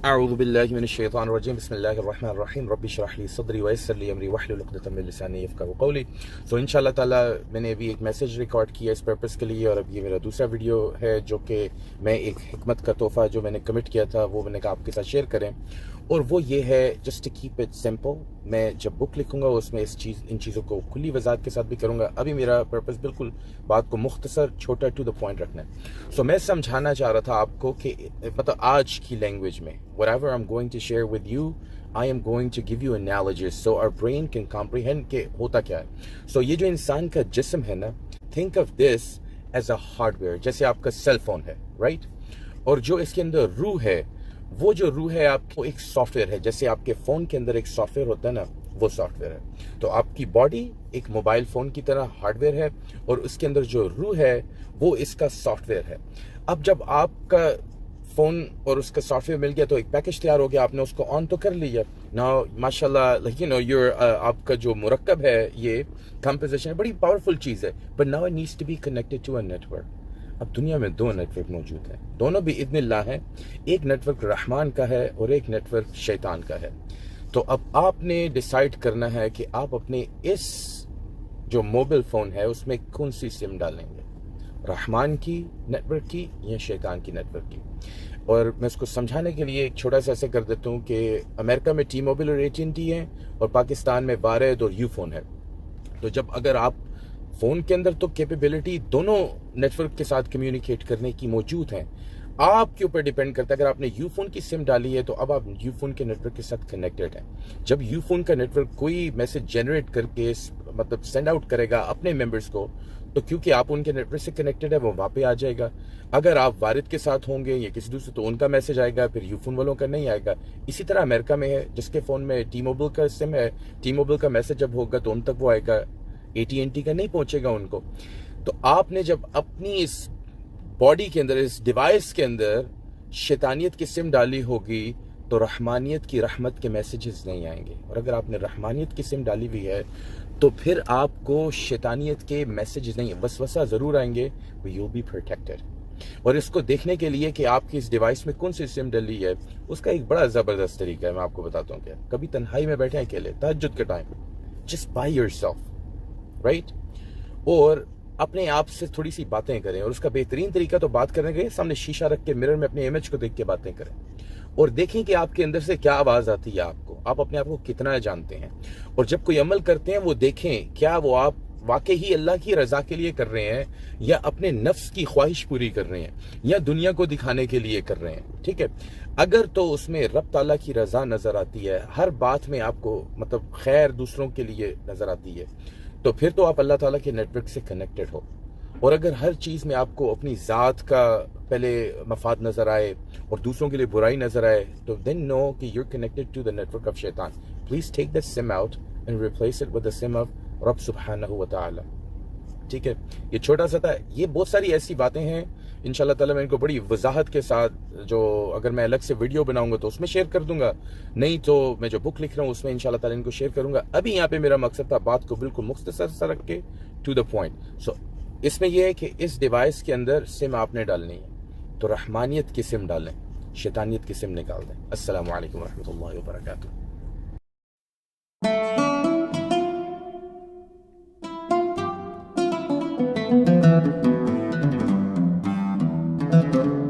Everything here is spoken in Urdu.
اعوذ باللہ من الشیطان الرجیم بسم اللہ الرحمن الرحیم رب اشرح لی صدری ویسر لی امری واحلل عقدۃ من لسانی یفقہوا قولی. سو انشاءاللہ تعالیٰ میں نے ابھی ایک میسیج ریکارڈ کیا اس پرپس کے لیے، اور اب یہ میرا دوسرا ویڈیو ہے جو کہ میں ایک حکمت کا تحفہ جو میں نے کمٹ کیا تھا وہ میں نے کہا آپ کے ساتھ شیئر کریں، اور وہ یہ ہے just to keep it simple. میں جب بک لکھوں گا اس میں ان چیزوں کو کھلی وضاحت کے ساتھ بھی کروں گا. ابھی میرا پرپس بالکل بات کو مختصر چھوٹا ٹو دا پوائنٹ رکھنا ہے. سو میں سمجھانا چاہ رہا تھا آپ کو کہ مطلب آج کی لینگویج میں whatever I'm going to share with you, I am going to give you analogies so our brain can comprehend کہ ہوتا کیا ہے. سو یہ جو انسان کا جسم ہے نا، think of this as a hardware، جیسے آپ کا سیل فون ہے رائٹ، اور جو اس کے اندر روح ہے، وہ جو روح ہے آپ کو ایک سافٹ ویئر ہے. جیسے آپ کے فون کے اندر ایک سافٹ ویئر ہوتا ہے نا، وہ سافٹ ویئر ہے. تو آپ کی باڈی ایک موبائل فون کی طرح ہارڈ ویئر ہے، اور اس کے اندر جو روح ہے وہ اس کا سافٹ ویئر ہے. اب جب آپ کا فون اور اس کا سافٹ ویئر مل گیا تو ایک پیکج تیار ہو گیا، آپ نے اس کو آن تو کر لیا. ناؤ ماشاء اللہ آپ کا جو مرکب ہے، یہ کمپوزیشن بڑی پاورفل چیز ہے، but now it needs to be connected to a network. اب دنیا میں دو نیٹ ورک موجود ہیں، دونوں بھی اذن اللہ ہیں. ایک نیٹ ورک رحمان کا ہے اور ایک نیٹ ورک شیطان کا ہے. تو اب آپ نے ڈیسائیڈ کرنا ہے کہ آپ اپنے اس جو موبائل فون ہے اس میں کون سی سم ڈالیں گے، رحمان کی نیٹ ورک کی یا شیطان کی نیٹ ورک کی. اور میں اس کو سمجھانے کے لیے ایک چھوٹا سا ایسے کر دیتا ہوں کہ امریکہ میں ٹی موبائل اور AT&T ہے، اور پاکستان میں وارد اور یو فون ہے. تو جب اگر آپ فون کے اندر تو کیپیبلٹی دونوں نیٹ ورک کے ساتھ کمیونیکیٹ کرنے کی موجود ہیں، آپ کے اوپر ڈیپینڈ کرتا ہے. اگر آپ نے یو فون کی سم ڈالی ہے تو اب آپ یو فون کے نیٹ ورک کے ساتھ کنیکٹڈ ہیں. جب یو فون کا نیٹ ورک کوئی میسج جنریٹ کر کے مطلب سینڈ آؤٹ کرے گا اپنے ممبرس کو، تو کیونکہ آپ ان کے نیٹ ورک سے کنیکٹڈ ہے وہ وہاں پہ آ جائے گا. اگر آپ وارد کے ساتھ ہوں گے یا کسی دوسرے تو ان کا میسج آئے گا، پھر یو فون والوں کا نہیں آئے گا. اسی طرح امریکہ میں ہے، جس کے فون میں ٹی موبائل کا سم ہے، ٹی موبائل کا میسج جب ہوگا تو ان تک وہ آئے گا، AT&T کا نہیں پہنچے گا ان کو. تو آپ نے جب اپنی اس باڈی کے اندر، اس ڈیوائس کے اندر شیطانیت کی سم ڈالی ہوگی تو رحمانیت کی رحمت کے میسیجز نہیں آئیں گے. اور اگر آپ نے رحمانیت کی سم ڈالی ہوئی ہے تو پھر آپ کو شیطانیت کے میسیجز نہیں، وسوسہ ضرور آئیں گے، but you'll be protected. اور اس کو دیکھنے کے لیے کہ آپ کی اس ڈیوائس میں کون سی سم ڈلی ہے، اس کا ایک بڑا زبردست طریقہ ہے. میں آپ کو بتاتا ہوں کہ کبھی تنہائی میں بیٹھے اکیلے تہجد کے time, just by yourself right, اور اپنے آپ سے تھوڑی سی باتیں کریں. اور اس کا بہترین طریقہ تو بات کرنے کے سامنے شیشہ رکھ کے مرر میں اپنے امیج کو دیکھ کے باتیں کریں، اور دیکھیں کہ آپ کے اندر سے کیا آواز آتی ہے، آپ اپنے آپ کو کتنا جانتے ہیں. اور جب کوئی عمل کرتے ہیں وہ دیکھیں کیا وہ آپ واقعی اللہ کی رضا کے لیے کر رہے ہیں، یا اپنے نفس کی خواہش پوری کر رہے ہیں، یا دنیا کو دکھانے کے لیے کر رہے ہیں. ٹھیک ہے، اگر تو اس میں رب تعالیٰ کی رضا نظر آتی ہے، ہر بات میں آپ کو مطلب خیر دوسروں کے لیے نظر آتی ہے، تو پھر تو آپ اللہ تعالیٰ کے نیٹ ورک سے کنیکٹڈ ہو. اور اگر ہر چیز میں آپ کو اپنی ذات کا پہلے مفاد نظر آئے اور دوسروں کے لیے برائی نظر آئے، تو دین نو کہ you connected to the network of شیطان. Please take the sim out and replace it with the sim of رب سبحانہ و تعالی. ٹھیک ہے، یہ چھوٹا سا تھا. یہ بہت ساری ایسی باتیں ہیں انشاءاللہ تعالیٰ میں ان کو بڑی وضاحت کے ساتھ، جو اگر میں الگ سے ویڈیو بناؤں گا تو اس میں شیئر کر دوں گا، نہیں تو میں جو بک لکھ رہا ہوں اس میں انشاءاللہ تعالیٰ ان کو شیئر کروں گا. ابھی یہاں پہ میرا مقصد تھا بات کو بالکل مختصر سا رکھ کے ٹو دا پوائنٹ. سو اس میں یہ ہے کہ اس ڈیوائس کے اندر سم آپ نے ڈالنی ہے تو رحمانیت کی سم ڈالیں، شیطانیت کی سم نکال دیں. السلام علیکم ورحمۃ اللہ وبرکاتہ.